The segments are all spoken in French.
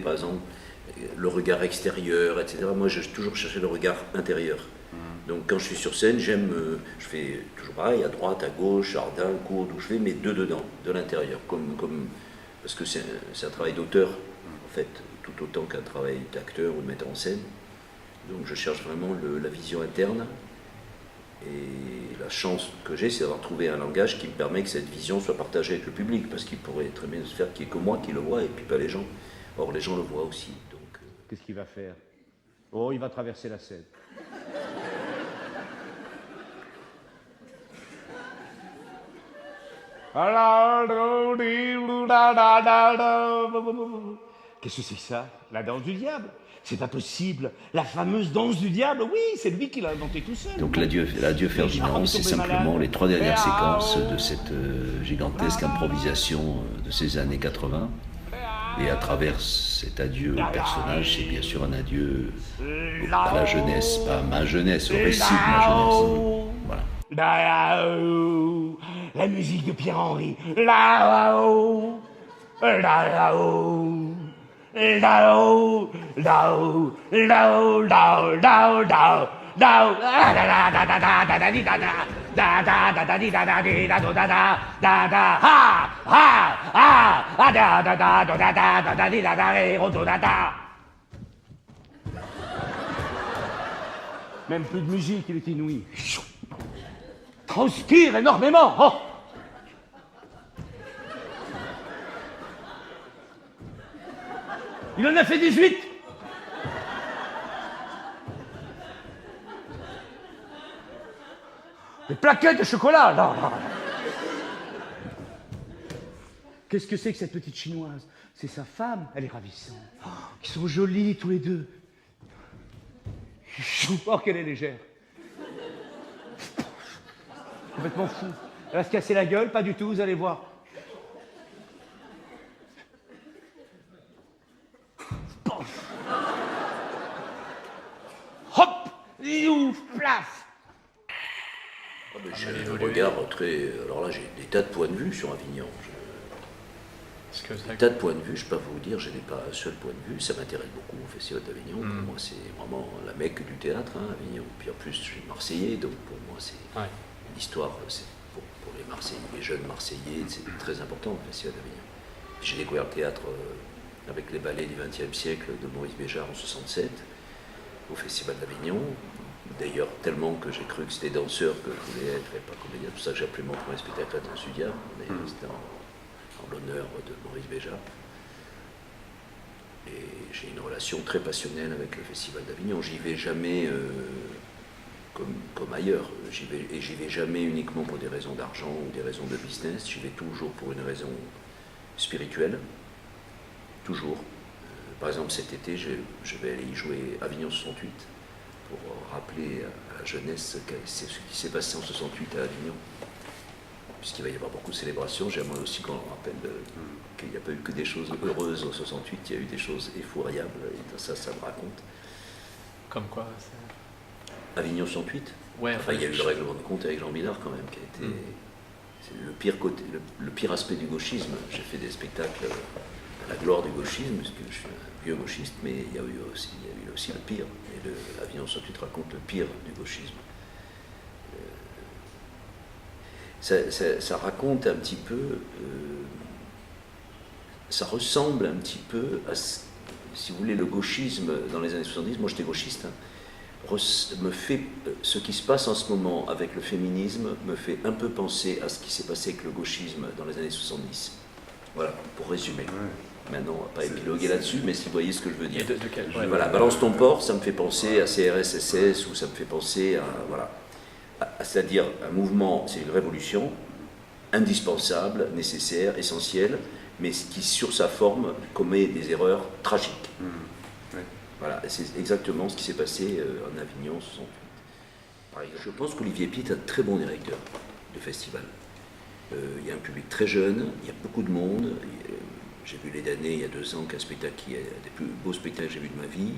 par exemple, le regard extérieur, etc. Moi, j'ai toujours cherché le regard intérieur. Donc quand je suis sur scène, je fais toujours pareil, à droite, à gauche, jardin, cour, d'où je fais, mais deux dedans, de l'intérieur, parce que c'est un travail d'auteur, en fait, tout autant qu'un travail d'acteur ou de metteur en scène. Donc je cherche vraiment la vision interne, et la chance que j'ai, c'est d'avoir trouvé un langage qui me permet que cette vision soit partagée avec le public, parce qu'il pourrait très bien se faire qu'il n'y ait que moi qui le vois, et puis pas les gens. Or, les gens le voient aussi. Qu'est-ce qu'il va faire? Oh, il va traverser la Seine. Qu'est-ce que c'est que ça? La danse du diable? C'est pas possible. La fameuse danse du diable, oui, c'est lui qui l'a inventé tout seul. Donc l'adieu Ferdinand, c'est simplement les 3 dernières séquences de cette gigantesque improvisation de ces années 80. Et à travers cet adieu au personnage, c'est bien sûr un adieu à la jeunesse, pas à ma jeunesse, au récit de ma jeunesse. Voilà. La musique de Pierre-Henry. Là-haut, là-haut, là-haut, là-haut, là-haut, là-haut, là-haut, là-haut. Même plus de musique, il est inouï. Transpire énormément. Oh. Il en a fait 18. Des plaquettes de chocolat. Non, non. Qu'est-ce que c'est que cette petite chinoise? C'est sa femme, elle est ravissante. Oh, ils sont jolis tous les deux. Oh, qu'elle est légère. Complètement fou. Elle va se casser la gueule, pas du tout, vous allez voir. Hop, ouf, plaf. J'ai un regard très... Alors là, j'ai des tas de points de vue sur Avignon. Des tas de points de vue, je ne peux pas vous dire, je n'ai pas un seul point de vue. Ça m'intéresse beaucoup au Festival d'Avignon. Pour moi, c'est vraiment la Mecque du théâtre, hein, Avignon. Puis en plus, je suis Marseillais, donc pour moi, c'est une histoire, c'est pour les Marseillais, les jeunes Marseillais, c'est très important, le Festival d'Avignon. J'ai découvert le théâtre avec les ballets du XXe siècle de Maurice Béjart en 67, au Festival d'Avignon. D'ailleurs, tellement que j'ai cru que c'était danseur que je voulais être, et pas comédien. C'est pour ça que j'ai appelé mon premier spectacle à Danse du Diable. D'ailleurs, c'était en l'honneur de Maurice Béjart. Et j'ai une relation très passionnelle avec le Festival d'Avignon. J'y vais jamais comme ailleurs. J'y vais jamais uniquement pour des raisons d'argent ou des raisons de business. J'y vais toujours pour une raison spirituelle. Toujours. Par exemple, cet été, je vais aller y jouer Avignon 68 pour rappeler à la jeunesse ce qui s'est passé en 68 à Avignon. Puisqu'il va y avoir beaucoup de célébrations, j'aimerais aussi qu'on rappelle qu'il n'y a pas eu que des choses heureuses en 68, il y a eu des choses effroyables, et ça me raconte. Comme quoi Avignon 68 ouais, enfin, il y a eu le règlement de compte avec Jean Bidard quand même, qui a été c'est le pire côté, le pire aspect du gauchisme. J'ai fait des spectacles à la gloire du gauchisme, parce que je suis un vieux gauchiste, mais il y a eu aussi le pire. Et Avignon 68 raconte le pire du gauchisme. Ça raconte un petit peu, ça ressemble un petit peu à, si vous voulez, le gauchisme dans les années 70, moi j'étais gauchiste, ce qui se passe en ce moment avec le féminisme me fait un peu penser à ce qui s'est passé avec le gauchisme dans les années 70. Voilà, pour résumer. Maintenant, on va pas épiloguer là-dessus, mais si vous voyez ce que je veux dire. Voilà, Balance ton porc, ça me fait penser à CRSSS, ou ça me fait penser à... Voilà. C'est-à-dire un mouvement, c'est une révolution indispensable, nécessaire, essentielle, mais qui sur sa forme commet des erreurs tragiques. Voilà, c'est exactement ce qui s'est passé en Avignon 68. Je pense qu'Olivier Piet est un très bon directeur de festival. Il y a un public très jeune, il y a beaucoup de monde. J'ai vu Les Damnés il y a 2 ans, qu'un spectacle qui est un des plus beaux spectacles que j'ai vu de ma vie.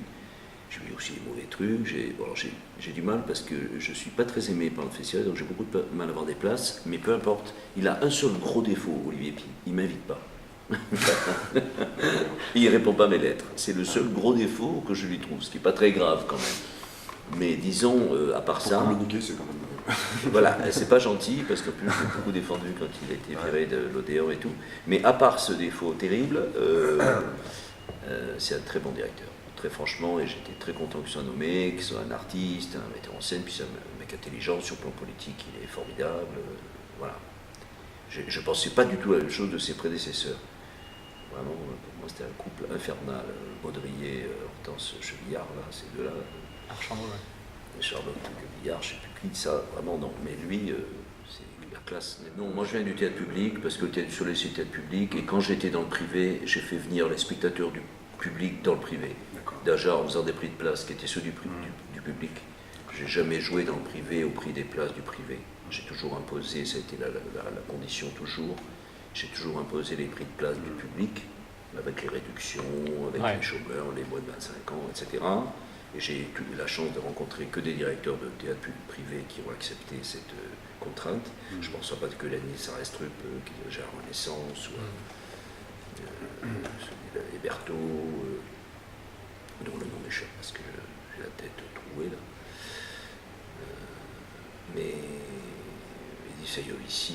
J'ai vu aussi des mauvais trucs. J'ai du mal parce que je ne suis pas très aimé par le festival, donc j'ai beaucoup de mal à avoir des places. Mais peu importe, il a un seul gros défaut, Olivier Piet, il ne m'invite pas. Il répond pas à mes lettres. C'est le seul gros défaut que je lui trouve, ce qui n'est pas très grave quand même. Mais disons, à part Pour ça... communiquer, c'est quand même... Voilà, c'est pas gentil, parce qu'en plus, j'ai beaucoup défendu quand il a été viré de l'Odéon et tout. Mais à part ce défaut terrible, c'est un très bon directeur. Très franchement, et j'étais très content qu'il soit nommé, qu'il soit un artiste, un metteur en scène, puis c'est un mec intelligent, sur le plan politique, il est formidable. Voilà. Je ne pensais pas du tout la même chose de ses prédécesseurs. Vraiment, pour moi, c'était un couple infernal. Baudrier, Hortense Chevillard, là, ces deux-là. Archambault, ouais. Charlotte Chevillard, je ne sais plus qui, ça, vraiment non. Mais lui, c'est la classe. Non, moi je viens du théâtre public, parce que le théâtre du Soleil, c'est le théâtre public, et quand j'étais dans le privé, j'ai fait venir les spectateurs du public dans le privé. Déjà en faisant des prix de place qui étaient ceux du public. J'ai jamais joué dans le privé au prix des places du privé. J'ai toujours imposé, ça a été la condition toujours, j'ai toujours imposé les prix de place du public, avec les réductions, avec les chômeurs, les moins de 25 ans, etc. Et j'ai eu la chance de rencontrer que des directeurs de théâtre privé qui ont accepté cette contrainte. Je pense pas que l'année Sarastrup, qui gère Renaissance, ou les Berthaud, dont le nom m'échappe parce que j'ai la tête trouée là. Mais Eddie Sayovici,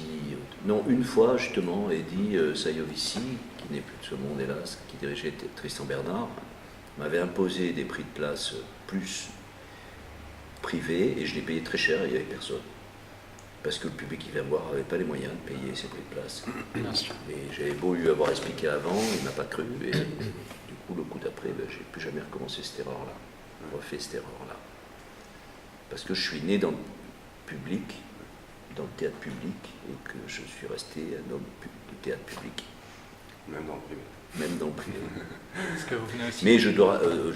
non, une fois justement, Eddie Sayovici, qui n'est plus de ce monde hélas, qui dirigeait Tristan Bernard, m'avait imposé des prix de place plus privés et je les payais très cher et il n'y avait personne. Parce que le public qui vient voir n'avait pas les moyens de payer ces prix de place. Et j'avais beau lui avoir expliqué avant, il ne m'a pas cru. Et du coup, le coup d'après, je n'ai plus jamais recommencé cette erreur-là. Refait cette erreur-là. Parce que je suis né dans le public, dans le théâtre public, et que je suis resté un homme du théâtre public. Même dans le privé. Même dans le privé. Est-ce que vous venez aussi... Mais je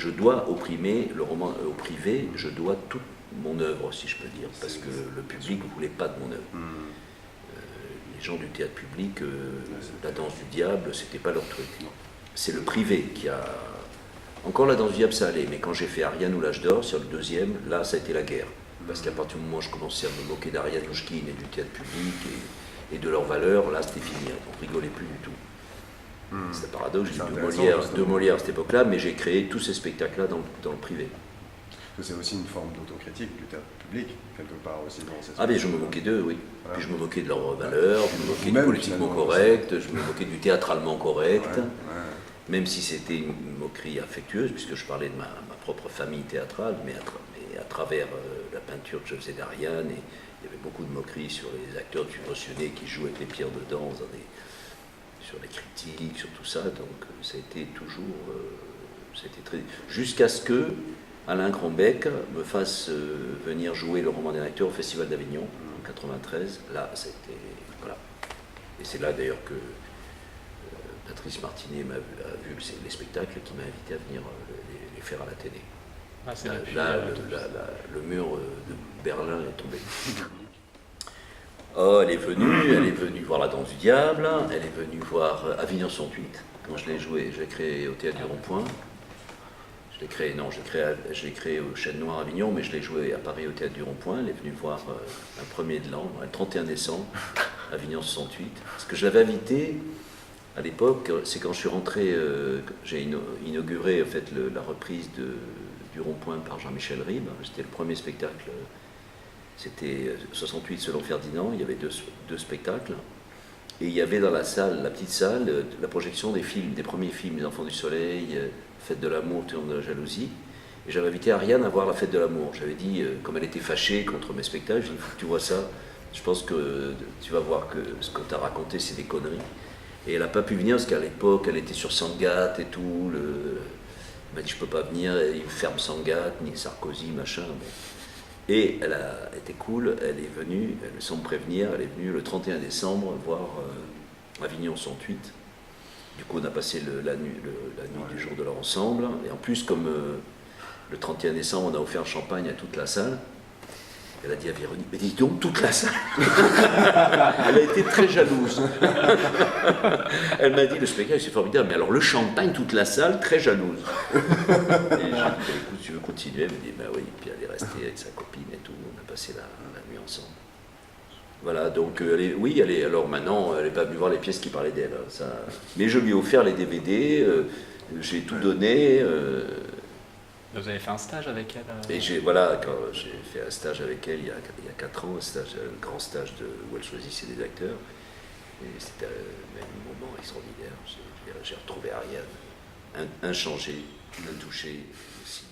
dois opprimer le roman au privé, je dois toute mon œuvre, si je peux dire, parce que le public ne voulait pas de mon œuvre. Les gens du théâtre public, la danse du diable, c'était pas leur truc. C'est le privé qui a... Encore la danse du diable, ça allait, mais quand j'ai fait Ariane ou l'âge d'or, sur le deuxième, là, ça a été la guerre. Parce qu'à partir du moment où je commençais à me moquer d'Ariane Ouchkine et du théâtre public et de leurs valeurs, là, c'était fini, on rigolait plus du tout. C'est un paradoxe, j'ai eu deux Molières à cette époque-là, mais j'ai créé tous ces spectacles-là dans le privé. C'est aussi une forme d'autocritique du théâtre public, quelque part aussi dans cette... Ah, mais je me moquais d'eux, oui. Voilà. Puis je me moquais de leurs valeurs, je me moquais du politiquement correct, je me moquais du théâtralement correct, même si c'était une moquerie affectueuse, puisque je parlais de ma propre famille théâtrale, mais à travers la peinture que je faisais d'Ariane, et il y avait beaucoup de moqueries sur les acteurs subventionnés qui jouaient avec les pierres de danse sur les critiques, sur tout ça, donc ça a été toujours, ça a été très... Jusqu'à ce que Alain Crombec me fasse venir jouer le roman d'un acteur au Festival d'Avignon, en 93, là, ça a été... Voilà. Et c'est là d'ailleurs que Patrice Martinet a vu les spectacles et qui m'a invité à venir les faire à la télé. Ah, c'est le mur de Berlin est tombé. Oh, elle est venue voir La Danse du Diable, elle est venue voir Avignon 108, quand je l'ai joué, je l'ai créé au Théâtre du Rond-Point. Je l'ai créé au Chêne Noir Avignon, mais je l'ai joué à Paris au Théâtre du Rond-Point. Elle est venue voir un 1er de l'an, le 31 décembre, Avignon 68. Parce que je l'avais invité à l'époque, c'est quand je suis rentré, j'ai inauguré en fait, la reprise du Rond-Point par Jean-Michel Ribes. C'était le premier spectacle. C'était 68 selon Ferdinand, il y avait deux spectacles. Et il y avait dans la salle, la petite salle, la projection des films, des premiers films, Les Enfants du Soleil, Fête de l'amour, Triomphe de la jalousie. Et j'avais invité Ariane à voir la Fête de l'amour. J'avais dit, comme elle était fâchée contre mes spectacles, j'ai dit, il faut que tu vois ça. Je pense que tu vas voir que ce qu'on t'a raconté, c'est des conneries. Et elle n'a pas pu venir parce qu'à l'époque, elle était sur Sangatte et tout. Elle m'a dit, je ne peux pas venir, il ferme Sangatte, ni Sarkozy, machin. Bon. Et elle a été cool, elle est venue, sans me prévenir, elle est venue le 31 décembre voir Avignon 108. Du coup, on a passé la nuit du jour de l'an ensemble. Et en plus, comme le 31 décembre, on a offert champagne à toute la salle, elle a dit à Véronique, mais dis donc, toute la salle. Elle a été très jalouse. Elle m'a dit, le spectacle, c'est formidable, mais alors le champagne, toute la salle, très jalouse. Et j'ai dit, écoute, tu veux continuer? Elle me dit, bah oui, puis elle est restée avec sa copine et tout, on a passé la nuit ensemble. Voilà, donc alors maintenant, elle n'est pas venue voir les pièces qui parlaient d'elle. Hein, ça. Mais je lui ai offert les DVD, j'ai tout donné. Vous avez fait un stage avec elle Et j'ai fait un stage avec elle il y a 4 ans, un grand stage où elle choisissait des acteurs. Et c'était un moment extraordinaire. J'ai retrouvé Ariane, inchangée, intouchée aussi.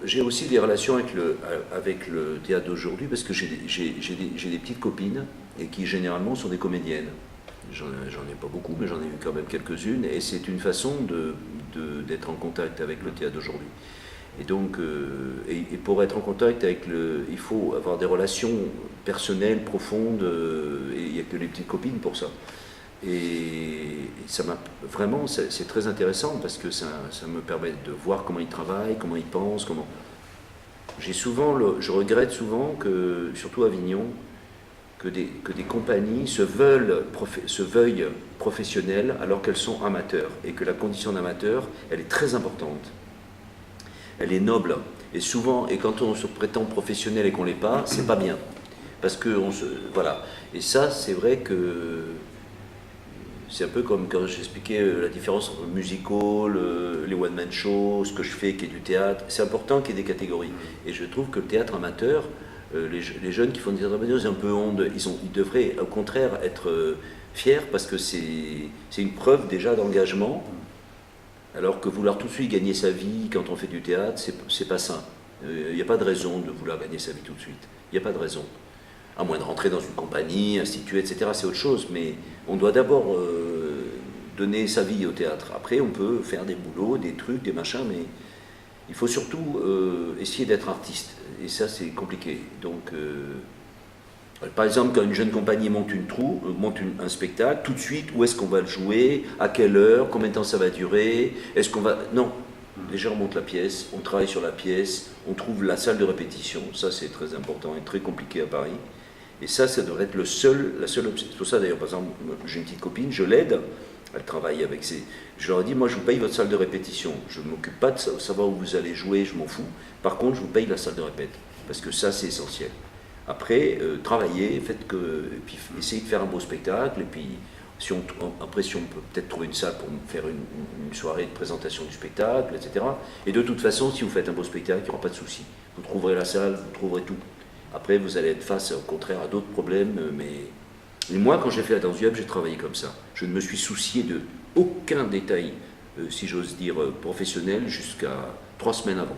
J'ai aussi des relations avec le théâtre d'aujourd'hui parce que j'ai des petites copines et qui généralement sont des comédiennes. J'en ai pas beaucoup, mais j'en ai eu quand même quelques-unes, et c'est une façon d'être en contact avec le théâtre d'aujourd'hui. Et donc, et pour être en contact avec il faut avoir des relations personnelles, profondes, et il n'y a que les petites copines pour ça. Et ça m'a vraiment, c'est très intéressant parce que ça me permet de voir comment ils travaillent, comment ils pensent, je regrette souvent que, surtout à Avignon, que des compagnies se veuillent professionnelles alors qu'elles sont amateurs, et que la condition d'amateur, elle est très importante. Elle est noble. Et souvent, quand on se prétend professionnel et qu'on ne l'est pas, c'est pas bien. Parce que voilà. Et ça, c'est vrai que c'est un peu comme quand j'expliquais la différence entre le musical, les one-man shows, ce que je fais qui est du théâtre. C'est important qu'il y ait des catégories. Et je trouve que le théâtre amateur, les jeunes qui font du théâtre amateur, c'est un peu honte. Ils devraient au contraire être fiers parce que c'est une preuve déjà d'engagement. Alors que vouloir tout de suite gagner sa vie quand on fait du théâtre, c'est pas sain. Il n'y a pas de raison de vouloir gagner sa vie tout de suite. Il n'y a pas de raison. À moins de rentrer dans une compagnie, instituée, etc., c'est autre chose. Mais on doit d'abord donner sa vie au théâtre. Après, on peut faire des boulots, des trucs, des machins, mais il faut surtout essayer d'être artiste. Et ça, c'est compliqué. Donc, par exemple, quand une jeune compagnie monte un spectacle, tout de suite, où est-ce qu'on va le jouer, à quelle heure, combien de temps ça va durer, est-ce qu'on va... Non, déjà on monte la pièce, on travaille sur la pièce, on trouve la salle de répétition, ça c'est très important et très compliqué à Paris. Et ça devrait être la seule option. C'est pour ça d'ailleurs, par exemple, j'ai une petite copine, je l'aide, elle travaille avec Je leur ai dit, moi je vous paye votre salle de répétition, je ne m'occupe pas de savoir où vous allez jouer, je m'en fous. Par contre, je vous paye la salle de répète, parce que ça c'est essentiel. Après, travailler, et puis essayer de faire un beau spectacle, et puis après si on peut peut-être trouver une salle pour faire une soirée de présentation du spectacle, etc. Et de toute façon, si vous faites un beau spectacle, il n'y aura pas de souci. Vous trouverez la salle, vous trouverez tout. Après, vous allez être face, au contraire, à d'autres problèmes, mais moi, quand j'ai fait la danse du diable, j'ai travaillé comme ça. Je ne me suis soucié de aucun détail, si j'ose dire, professionnel, jusqu'à 3 semaines avant.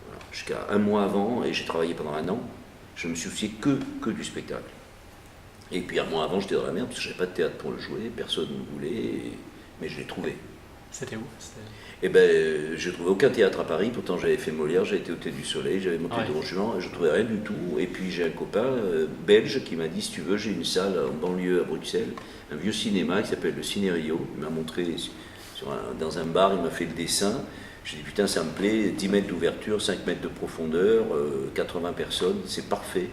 Voilà. Jusqu'à 1 mois avant, et j'ai travaillé pendant 1 an. Je me suis soucié que du spectacle. Et puis 1 mois avant, j'étais dans la merde parce que je n'avais pas de théâtre pour le jouer, personne ne voulait, mais je l'ai trouvé. C'était où? Eh ben, je ne trouvais aucun théâtre à Paris, pourtant j'avais fait Molière, j'avais été au Thé du Soleil, j'avais monté de Rocheland, et je ne trouvais rien du tout. Et puis j'ai un copain belge qui m'a dit, si tu veux, j'ai une salle en banlieue à Bruxelles, un vieux cinéma qui s'appelle le Ciné Rio. Il m'a montré dans un bar, il m'a fait le dessin. J'ai dit, putain, ça me plaît, 10 mètres d'ouverture, 5 mètres de profondeur, 80 personnes, c'est parfait.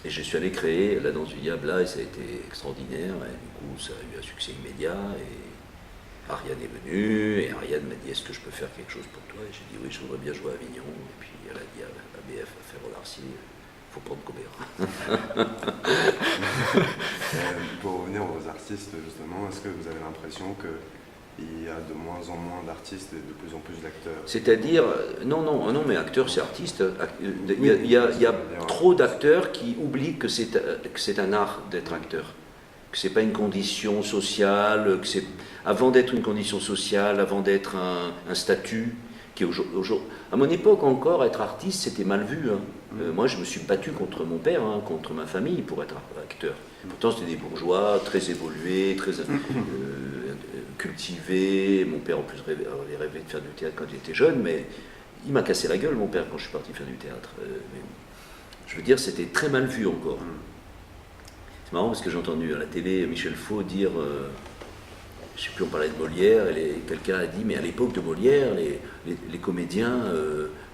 Et je suis allé créer la danse du diable là, et ça a été extraordinaire. Et du coup, ça a eu un succès immédiat. Et Ariane est venue, et Ariane m'a dit, est-ce que je peux faire quelque chose pour toi? Et j'ai dit, oui, je voudrais bien jouer à Avignon. Et puis elle a dit à BF, à Ferro-Larcier, il faut prendre Cobert. Pour revenir aux artistes, justement, est-ce que vous avez l'impression qu'il y a de moins en moins d'artistes et de plus en plus d'acteurs? C'est-à-dire, non, mais acteur c'est artiste. Il y a trop d'acteurs qui oublient que c'est un art d'être acteur. Que c'est pas une condition sociale, avant d'être une condition sociale, avant d'être un statut, qui à mon époque encore, être artiste c'était mal vu. Hein. Moi je me suis battu contre mon père, contre ma famille pour être acteur. Pourtant c'était des bourgeois, très évolués, très cultivés. Mon père en plus rêvait de faire du théâtre quand il était jeune, mais il m'a cassé la gueule mon père quand je suis parti faire du théâtre. Mais, je veux dire, c'était très mal vu encore. C'est marrant parce que j'ai entendu à la télé Michel Faux dire, je ne sais plus, on parlait de Molière, et quelqu'un a dit, mais à l'époque de Molière, les comédiens,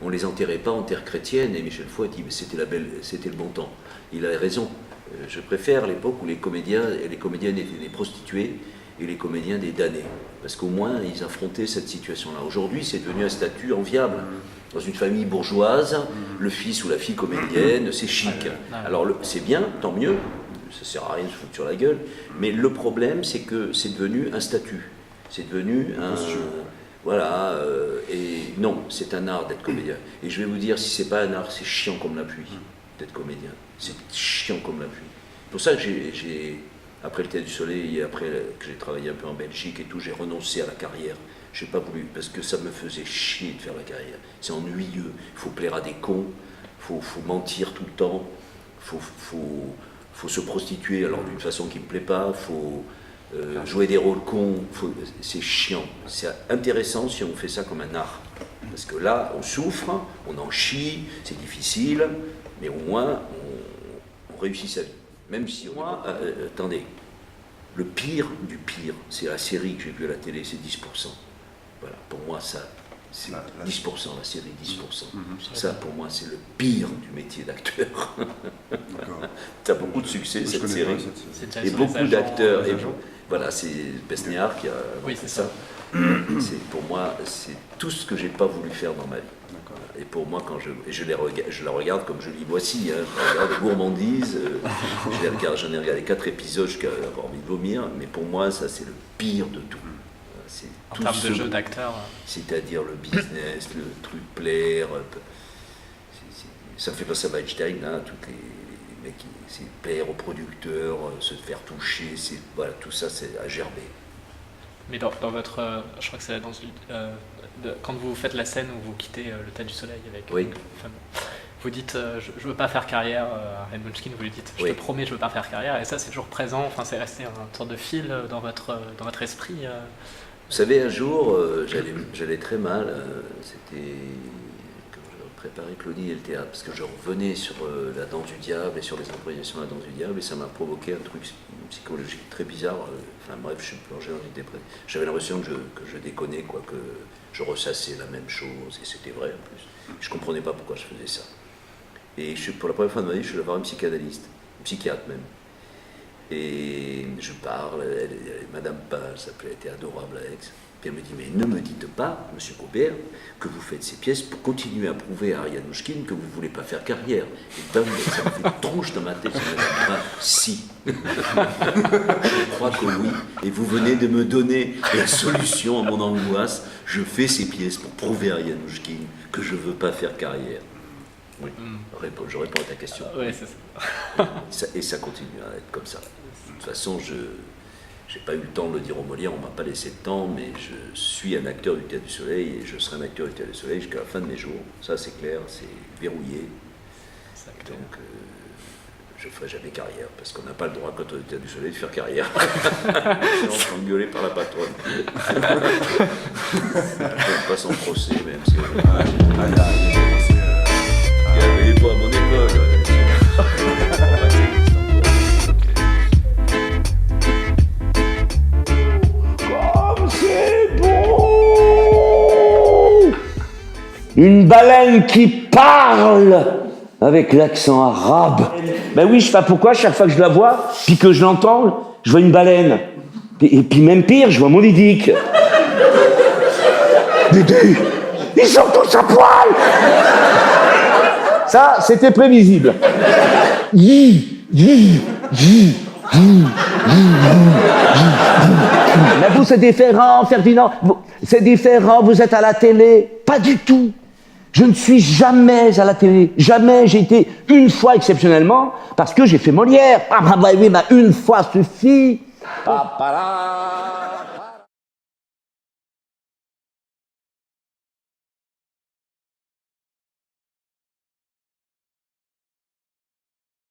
on ne les enterrait pas en terre chrétienne, et Michel Faux a dit, mais c'était le bon temps. Il avait raison. Je préfère l'époque où les comédiens et les comédiennes étaient des prostituées, et les comédiens des damnés. Parce qu'au moins, ils affrontaient cette situation-là. Aujourd'hui, c'est devenu un statut enviable. Dans une famille bourgeoise, le fils ou la fille comédienne, c'est chic. Alors, c'est bien, tant mieux, ça sert à rien de se foutre sur la gueule, mais le problème, c'est que c'est devenu un statut. C'est devenu un... Voilà, et non, c'est un art d'être comédien. Et je vais vous dire, si c'est pas un art, c'est chiant comme la pluie d'être comédien. C'est chiant comme la pluie. C'est pour ça que après le Théâtre du Soleil et après que j'ai travaillé un peu en Belgique et tout, j'ai renoncé à la carrière. Je n'ai pas voulu, parce que ça me faisait chier de faire la carrière. C'est ennuyeux, il faut plaire à des cons, il faut mentir tout le temps, il faut se prostituer alors d'une façon qui ne me plaît pas, il faut jouer des rôles cons, c'est chiant. C'est intéressant si on fait ça comme un art. Parce que là, on souffre, on en chie, c'est difficile, mais au moins, on réussit sa vie. Même si attendez, le pire du pire, c'est la série que j'ai vue à la télé, c'est 10%. Voilà, pour moi, ça, c'est 10%, la série, 10%. Ça, pour moi, c'est le pire du métier d'acteur. Tu as beaucoup de succès, cette série. Et beaucoup d'acteurs. Voilà, c'est Besnéard qui a fait ça. Pour moi, c'est tout ce que j'ai pas voulu faire dans ma vie. Et pour moi, quand je la regarde comme je lis Voici, hein, je regarde Gourmandise, j'en ai regardé 4 épisodes jusqu'à avoir envie de vomir, mais pour moi, ça c'est le pire de tout. En termes de jeu d'acteur. C'est-à-dire le business, le truc plaire. Ça me fait penser à Weinstein, hein, tous les mecs qui plaire aux producteurs, se faire toucher, voilà, tout ça c'est à gerber. Mais dans votre, je crois que c'est quand vous faites la scène où vous quittez le Théâtre du Soleil avec une femme, vous dites je veux pas faire carrière à Ryan Munchkin, vous lui dites je te promets je veux pas faire carrière, et ça c'est toujours présent, enfin c'est resté une sorte de fil dans votre esprit. Vous savez, un jour j'allais très mal, c'était quand je préparais Claudie et le théâtre, parce que je revenais sur La Danse du Diable et sur les improvisations de La Danse du Diable, et ça m'a provoqué un truc psychologique très bizarre. Enfin bref, je suis plongé dans une dépression. J'avais l'impression que je déconnais, quoi, que je ressassais la même chose, et c'était vrai en plus. Je ne comprenais pas pourquoi je faisais ça. Et pour la première fois de ma vie, je suis allé voir un psychanalyste, un psychiatre même. Et je parle, Madame Page s'appelait, elle était adorable à Aix. Puis elle me dit, mais ne me dites pas, Monsieur Cobert, que vous faites ces pièces pour continuer à prouver à Ariane Mouchkine que vous ne voulez pas faire carrière. Et ben, ça me fait tronche dans ma tête. Ça me dit, ben, si. Je crois que oui. Et vous venez de me donner la solution à mon angoisse. Je fais ces pièces pour prouver à Ariane Mouchkine que je ne veux pas faire carrière. Oui, je réponds à ta question. Oui, c'est ça. Et ça continue à être comme ça. De toute façon, je n'ai pas eu le temps de le dire au Molière, on ne m'a pas laissé le temps, mais je suis un acteur du Théâtre du Soleil et je serai un acteur du Théâtre du Soleil jusqu'à la fin de mes jours. Ça, c'est clair, c'est verrouillé. Donc, je ne ferai jamais carrière, parce qu'on n'a pas le droit, quand on est au Théâtre du Soleil, de faire carrière. Sinon, on se fait engueuler par la patronne. On passe en procès, même si il n'y avait pas à mon école. Comme c'est beau! Une baleine qui parle avec l'accent arabe. Ben oui, je sais pas pourquoi, chaque fois que je la vois, puis que je l'entends, je vois une baleine. Et puis même pire, je vois mon Lidic. Dédé, ils sont tous à poil! Ça, c'était prévisible. Mais vous, c'est différent, Ferdinand. C'est différent, vous êtes à la télé. Pas du tout. Je ne suis jamais à la télé. Jamais. J'ai été une fois exceptionnellement parce que j'ai fait Molière. Ah bah oui, bah une fois suffit.